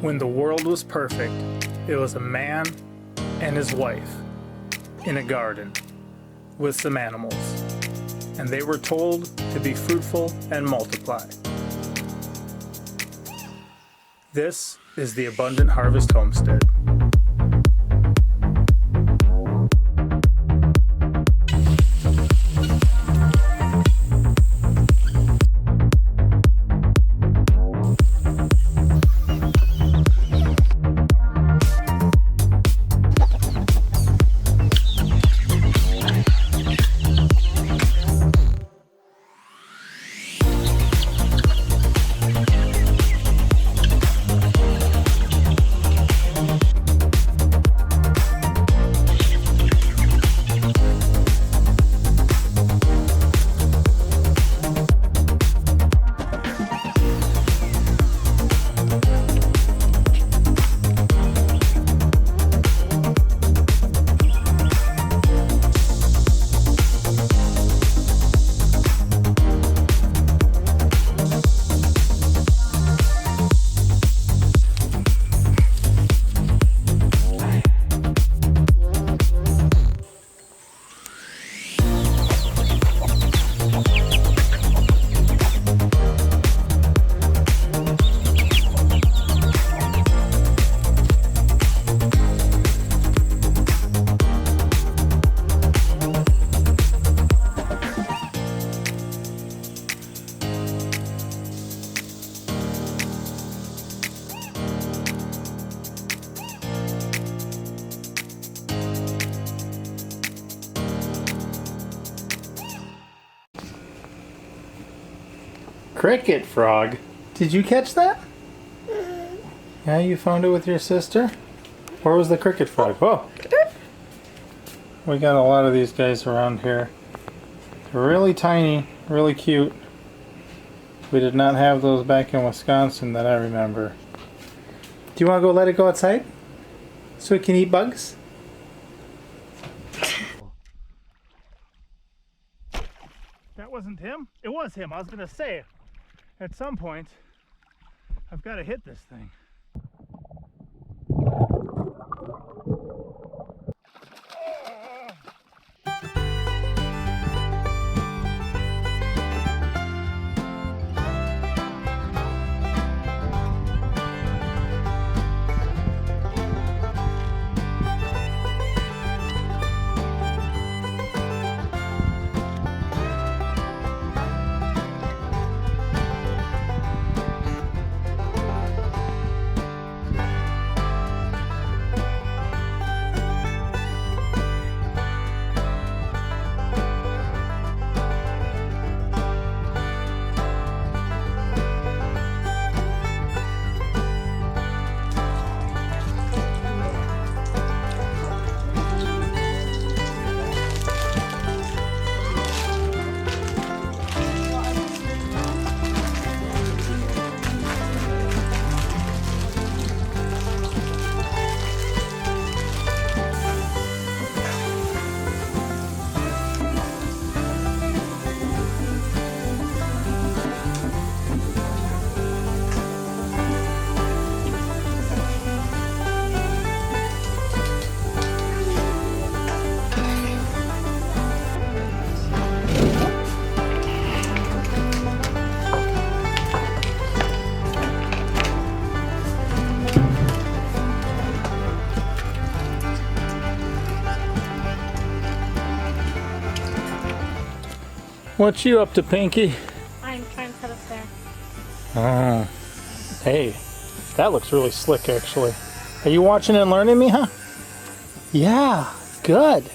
When the world was perfect, it was a man and his wife in a garden with some animals, and they were told to be fruitful and multiply. This is the Abundant Harvest Homestead. Cricket frog. Did you catch that? Yeah, you found it with your sister? Where was the cricket frog? Whoa! We got a lot of these guys around here. They're really tiny, really cute. We did not have those back in Wisconsin that I remember. Do you want to go let it go outside? So it can eat bugs? That wasn't him? It was him. I was going to say, at some point, I've got to hit this thing. What you up to, Pinky? I'm trying to cut a stair. Hey, that looks really slick, actually. Are you watching and learning me, huh? Yeah, good.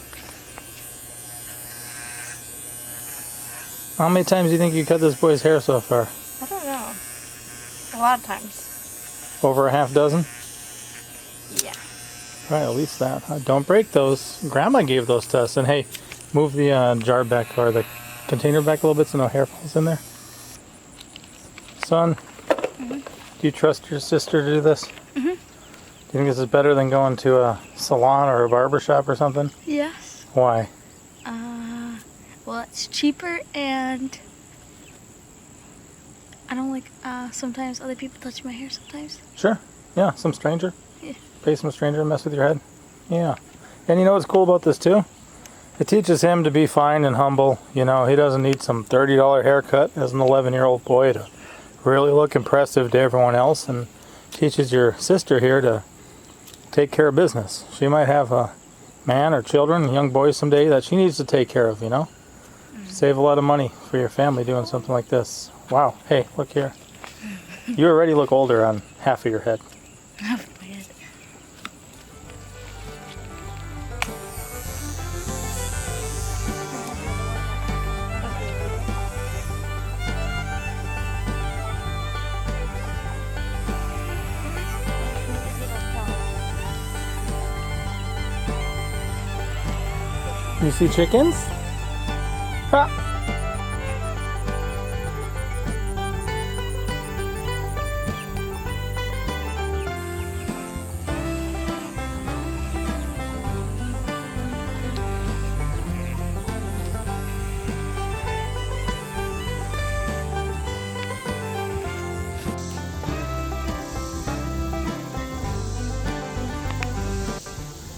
How many times do you think you cut this boy's hair so far? I don't know. A lot of times. Over a half dozen? Yeah. Right, at least that. Don't break those. Grandma gave those to us. And hey, move the jar back or the container back a little bit so no hair falls in there. Son, do you trust your sister to do this? Do you think this is better than going to a salon or a barber shop or something? Yes. Why? Well, it's cheaper and I don't like sometimes other people touch my hair sometimes. Sure. Yeah, some stranger. Yeah. Pay some stranger to mess with your head. Yeah. And you know what's cool about this too? It teaches him to be fine and humble. You know, he doesn't need some $30 haircut as an 11-year-old boy to really look impressive to everyone else, and teaches your sister here to take care of business. She might have a man or children, young boys someday that she needs to take care of, you know? Save a lot of money for your family doing something like this. Wow. Hey, look here. You already look older on half of your head. You see chickens? Ah.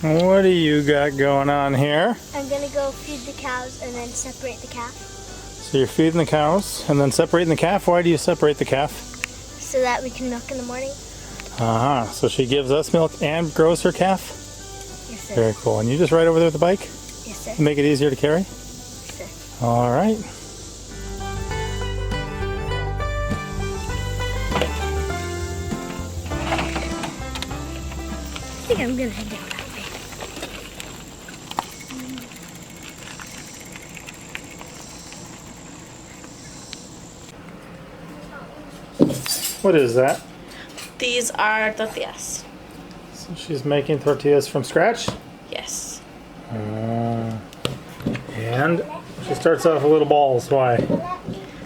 What do you got going on here? I'm gonna go feed the cows and then separate the calf So you're feeding the cows and then separating the calf. Why do you separate the calf? so that we can milk in the morning. Uh-huh. So she gives us milk and grows her calf? Yes, sir. Very cool. And you just ride over there with the bike? Yes, sir. To make it easier to carry? Yes, sir. All right. I think I'm gonna head down that way. What is that? These are tortillas. So she's making tortillas from scratch? Yes. And she starts off with little balls. Why?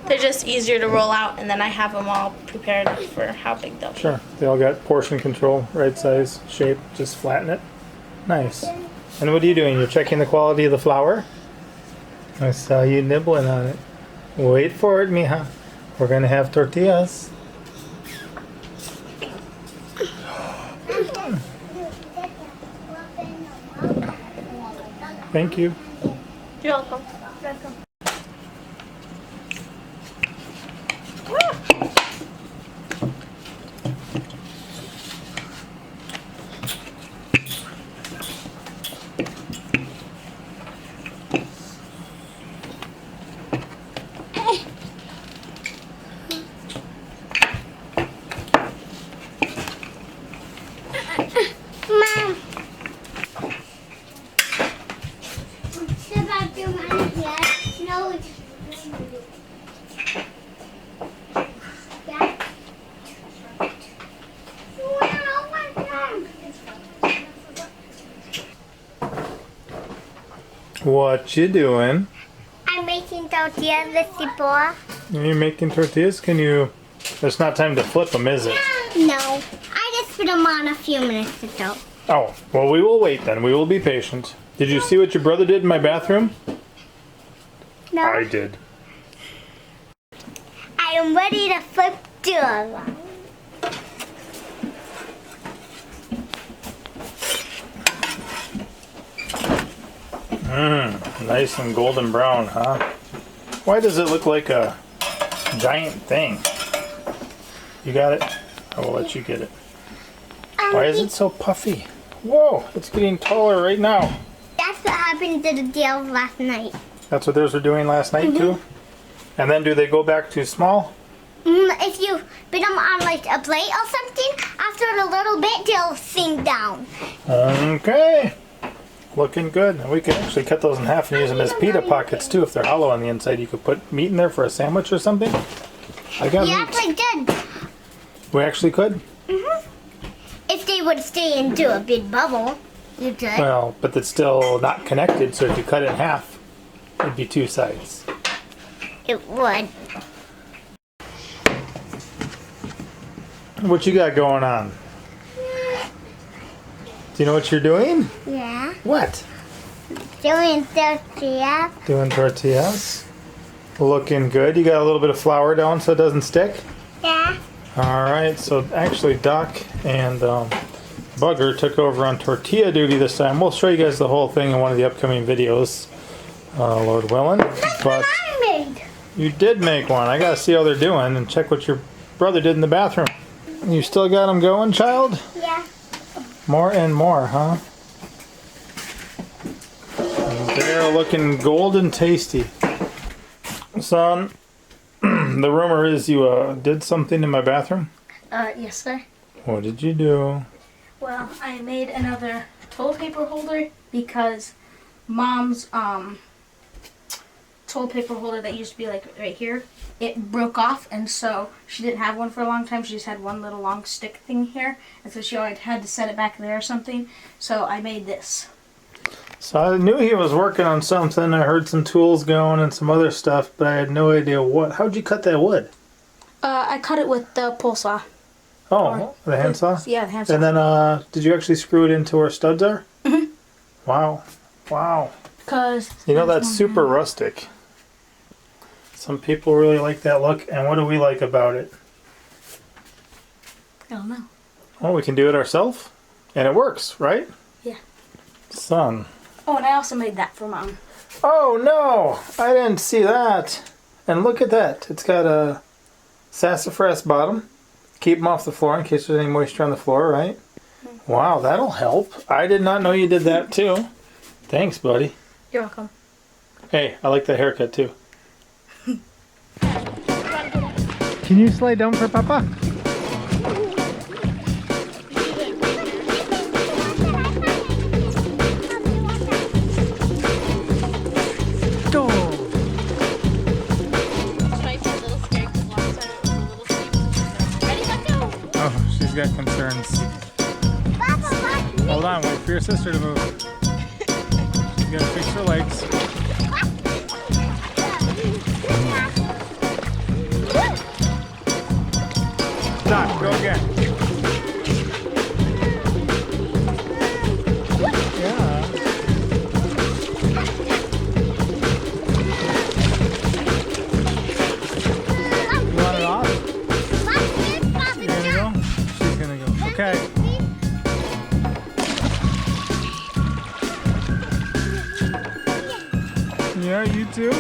They're just easier to roll out, and then I have them all prepared for how big they'll be. Sure. They all got portion control, right size, shape. Just flatten it. Nice. And what are you doing? You're checking the quality of the flour? I saw you nibbling on it. Wait for it, mija. We're going to have tortillas. Thank you. You're welcome. Mom. No. What you doing? I'm making tortillas with the boy. Are you making tortillas? Can you... It's not time to flip them, is it? No. I just put them on a few minutes ago. Oh, well, we will wait then. We will be patient. Did you see what your brother did in my bathroom? No. I did. I am ready to flip door. Nice and golden brown, huh? Why does it look like a giant thing? You got it? I will let you get it. Why is it so puffy? Whoa, it's getting taller right now. That's what happened to the deer last night. That's what theirs were doing last night too? And then do they go back to small? If you put them on like a plate or something, after a little bit they'll sink down. Okay. Looking good. And we could actually cut those in half and use them as pita pockets too. If they're hollow on the inside, you could put meat in there for a sandwich or something. I got You meat. actually did. We actually could? If they would stay into a big bubble, you could. Well, but it's still not connected, so if you cut it in half, it'd be two sides. It would. What you got going on? Do you know what you're doing? Yeah. What? Doing tortillas. Doing tortillas. Looking good. You got a little bit of flour down so it doesn't stick? Yeah. Alright, so actually Doc and Bugger took over on tortilla duty this time. We'll show you guys the whole thing in one of the upcoming videos, Lord willing. That's But what I made. you did make one. I gotta see how they're doing and check what your brother did in the bathroom. You still got them going, child? Yeah. More and more, huh? And they're looking golden tasty. Son, the rumor is you did something in my bathroom? Yes, sir. What did you do? Well, I made another toilet paper holder because Mom's toilet paper holder that used to be like right here, it broke off, and so she didn't have one for a long time. She just had one little long stick thing here, and so she always had to set it back there or something. So I made this. So I knew he was working on something. I heard some tools going and some other stuff, but I had no idea what. How'd you cut that wood? I cut it with the pole saw. Oh, the handsaw? Yeah, the handsaw. And then, did you actually screw it into where studs are? Mm-hmm. Wow. Wow. Because You know, that's super rustic. Some people really like that look, and what do we like about it? I don't know. Well, we can do it ourselves, and it works, right? Yeah. Son. Oh, and I also made that for Mom. Oh, no! I didn't see that. And look at that. It's got a sassafras bottom. Keep them off the floor in case there's any moisture on the floor, right? Mm-hmm. Wow, that'll help. I did not know you did that, too. Thanks, buddy. You're welcome. Hey, I like that haircut, too. Can you slide down for Papa? Oh, she's got concerns. Hold on, wait for your sister to move. She's gonna fix her legs. Stop, go again. Yeah. You want it off? You gonna go? She's gonna go. Okay. Yeah, you too?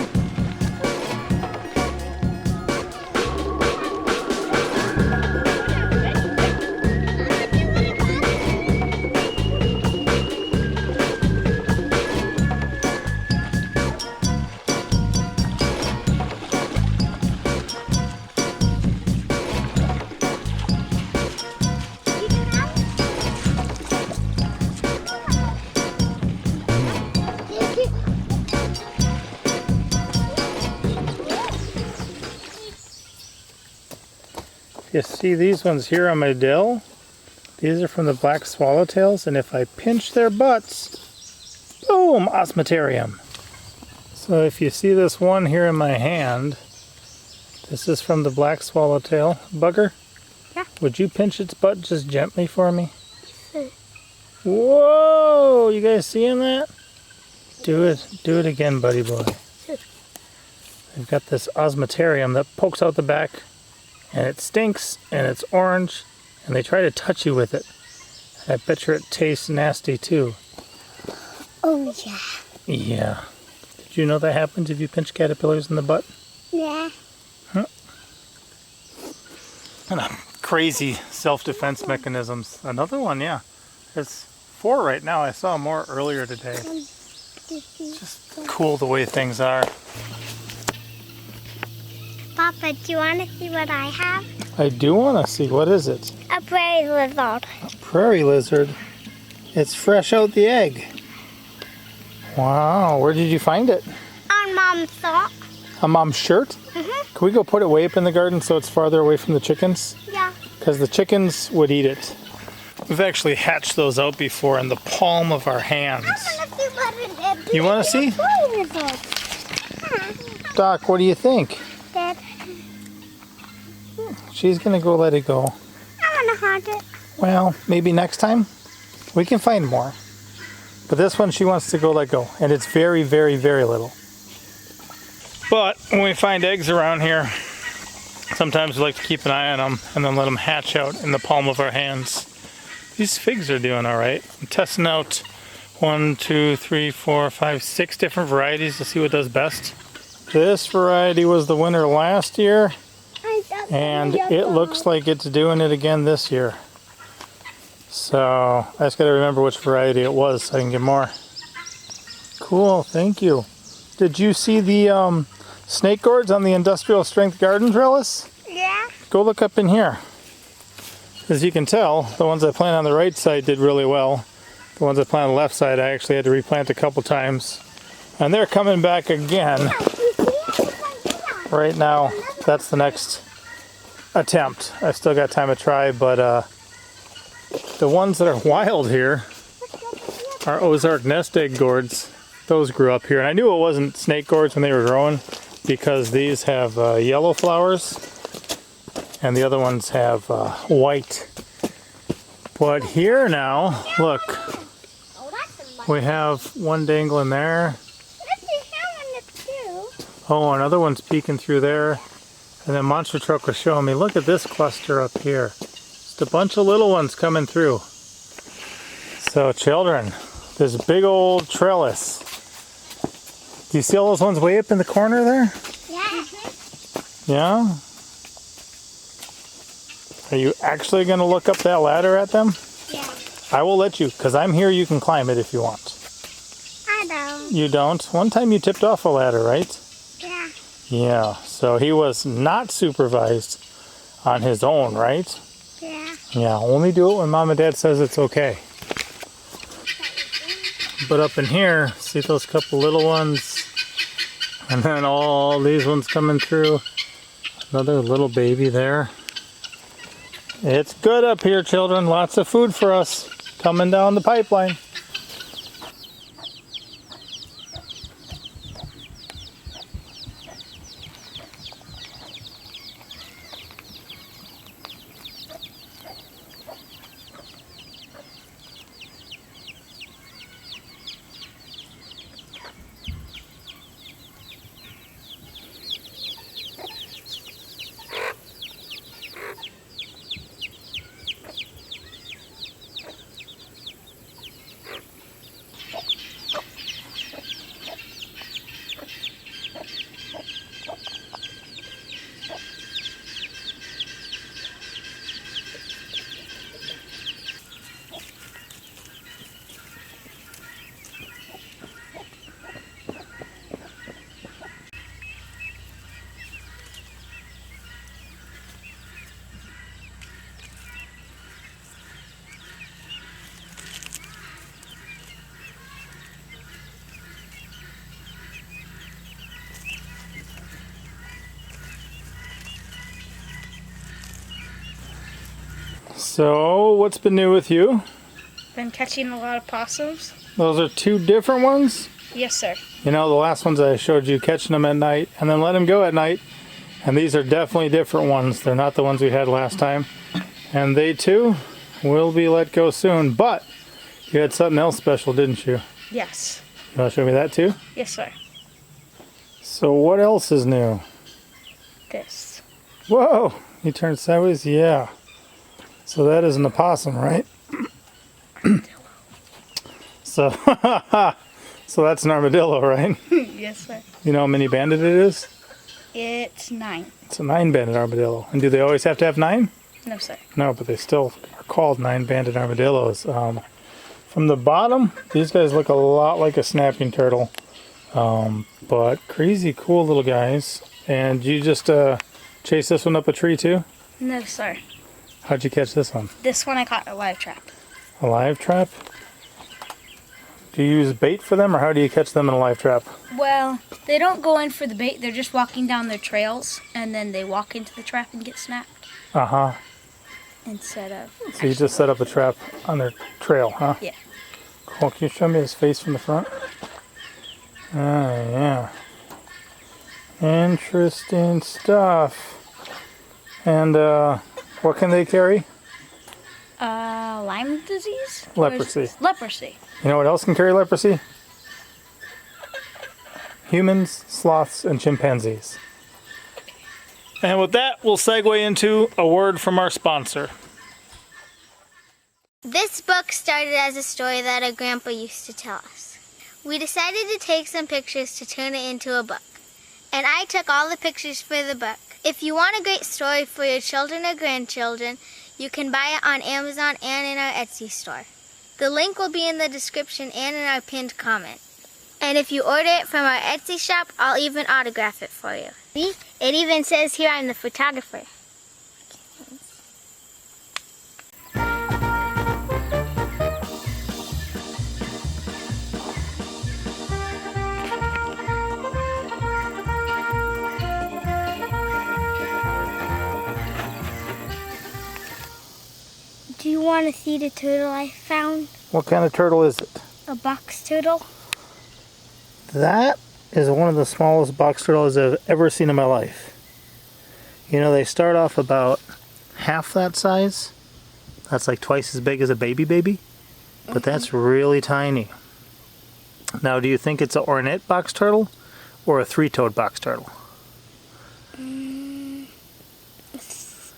You see these ones here on my dill? These are from the black swallowtails, and if I pinch their butts, boom, osmeterium. So if you see this one here in my hand, this is from the black swallowtail. Bugger? Yeah. Would you pinch its butt just gently for me? Whoa! You guys seeing that? Do it again, buddy boy. They've got this osmeterium that pokes out the back, and it stinks, and it's orange, and they try to touch you with it. I bet you it tastes nasty too. Oh, yeah. Yeah. Did you know that happens if you pinch caterpillars in the butt? Yeah. Huh? And crazy self-defense mechanisms. Another one, yeah. There's 4 right now. I saw more earlier today. Just cool the way things are. Papa, do you want to see what I have? I do want to see. What is it? A prairie lizard. A prairie lizard. It's fresh out the egg. Wow. Where did you find it? On Mom's sock. On Mom's shirt? Mm-hmm. Can we go put it way up in the garden so it's farther away from the chickens? Yeah. Because the chickens would eat it. We've actually hatched those out before in the palm of our hands. I want to see what it is. You want to see? Prairie lizard. Doc, what do you think? Dad, She's going to go let it go. I want to hunt it. Well, maybe next time. We can find more. But this one she wants to go let go. And it's very, very, very little. But when we find eggs around here, Sometimes we like to keep an eye on them and then let them hatch out in the palm of our hands. These figs are doing all right. I'm testing out 1, 2, 3, 4, 5, 6 different varieties to see what does best. This variety was the winner last year, and it looks like it's doing it again this year. So I just got to remember which variety it was so I can get more. Cool, thank you. Did you see the snake gourds on the industrial strength garden trellis? Yeah. Go look up in here. As you can tell, the ones I planted on the right side did really well. The ones I planted on the left side, I actually had to replant a couple times. And they're coming back again. Right now, that's the next attempt. I've still got time to try, but the ones that are wild here are Ozark nest egg gourds. Those grew up here. And I knew it wasn't snake gourds when they were growing because these have yellow flowers and the other ones have white. But here now, look, we have one dangling there. Oh, another one's peeking through there. And then Monster Truck was showing me, look at this cluster up here. Just a bunch of little ones coming through. So children, this big old trellis. Do you see all those ones way up in the corner there? Yeah. Yeah? Are you actually going to look up that ladder at them? Yeah. I will let you, because I'm here. You can climb it if you want. I don't. You don't? One time you tipped off a ladder, right? Yeah. Yeah, so he was not supervised on his own, right? Yeah. Yeah, only do it when Mom and Dad says it's okay. But up in here, see those couple little ones? And then all these ones coming through. Another little baby there. It's good up here, children. Lots of food for us coming down the pipeline. So, what's been new with you? Been catching a lot of possums. Those are 2 different ones? Yes, sir. You know, the last ones I showed you, catching them at night and then let them go at night. And these are definitely different ones. They're not the ones we had last time. And they too will be let go soon. But you had something else special, didn't you? Yes. You want to show me that too? Yes, sir. So what else is new? This. Whoa! You turned sideways? Yeah. So that is an opossum, right? So, so that's an armadillo, right? Yes, sir. You know how many banded it is? It's 9. It's a 9-banded armadillo. And do they always have to have 9? No, sir. No, but they still are called 9-banded armadillos. From the bottom, these guys look a lot like a snapping turtle. But crazy cool little guys. And you just chase this one up a tree too? No, sir. How'd you catch this one? This one I caught in a live trap. A live trap? Do you use bait for them, or how do you catch them in a live trap? Well, they don't go in for the bait. They're just walking down their trails, and then they walk into the trap and get snapped. Uh-huh. Instead of... So you just set up a trap on their trail, huh? Yeah. Cool. Can you show me his face from the front? Oh, yeah. Interesting stuff. And, what can they carry? Lyme disease? Leprosy. Leprosy. You know what else can carry leprosy? Humans, sloths, and chimpanzees. And with that, we'll segue into a word from our sponsor. This book started as a story that our grandpa used to tell us. We decided to take some pictures to turn it into a book. And I took all the pictures for the book. If you want a great story for your children or grandchildren, you can buy it on Amazon and in our Etsy store. The link will be in the description and in our pinned comment. And if you order it from our Etsy shop, I'll even autograph it for you. See? It even says here I'm the photographer. Do you want to see the turtle I found? What kind of turtle is it? A box turtle. That is one of the smallest box turtles I've ever seen in my life. You know, they start off about half that size. That's like twice as big as a baby. But that's really tiny. Now, do you think it's an ornate box turtle or a three-toed box turtle?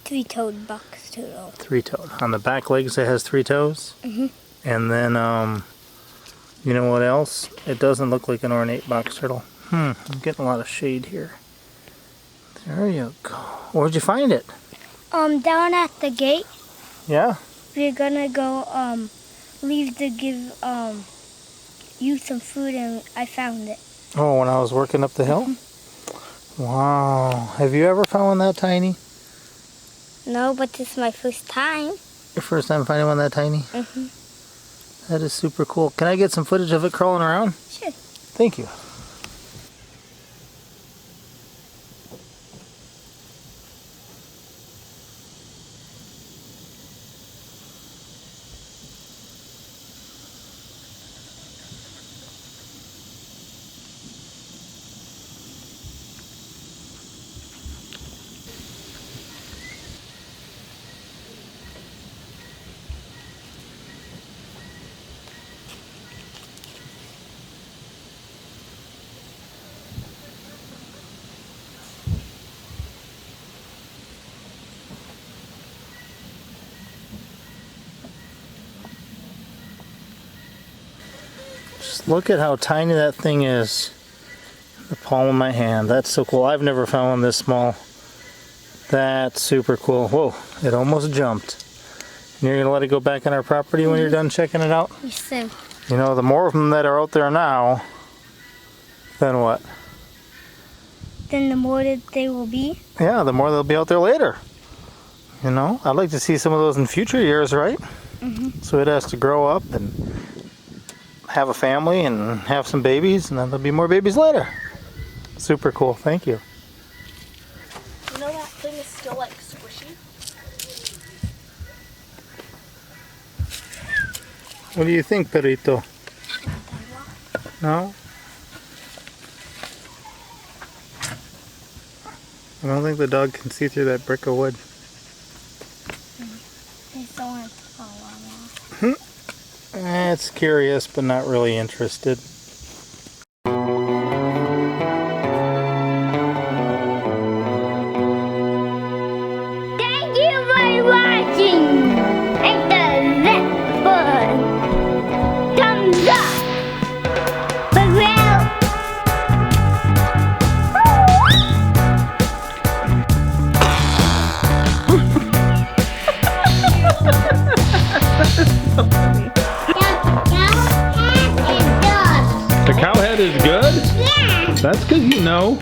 Three-toed box turtle. Three-toed. On the back legs it has 3 toes. And then, you know what else? It doesn't look like an ornate box turtle. I'm getting a lot of shade here. There you go. Where'd you find it? Down at the gate. Yeah? We're gonna go, leave to give, you some food, and I found it. Oh, when I was working up the hill? Wow. Have you ever found one that tiny? No, but this is my first time. Your first time finding one that tiny? That is super cool. Can I get some footage of it crawling around? Sure. Thank you. Just look at how tiny that thing is. The palm of my hand. That's so cool. I've never found one this small. That's super cool. Whoa, it almost jumped. And you're going to let it go back on our property when you're done checking it out? Yes, sir. You know, the more of them that are out there now, then what? Then the more that they will be. Yeah, the more they'll be out there later. You know, I'd like to see some of those in future years, right? So it has to grow up and have a family and have some babies, and then there'll be more babies later. Super cool. Thank you. You know that thing is still like squishy? What do you think, Perito? No? I don't think the dog can see through that brick of wood. He's the one. Oh, It's curious, but not really interested. Thank you for watching. And the red button. Thumbs up. But The cow head is good? yeah. That's because you know.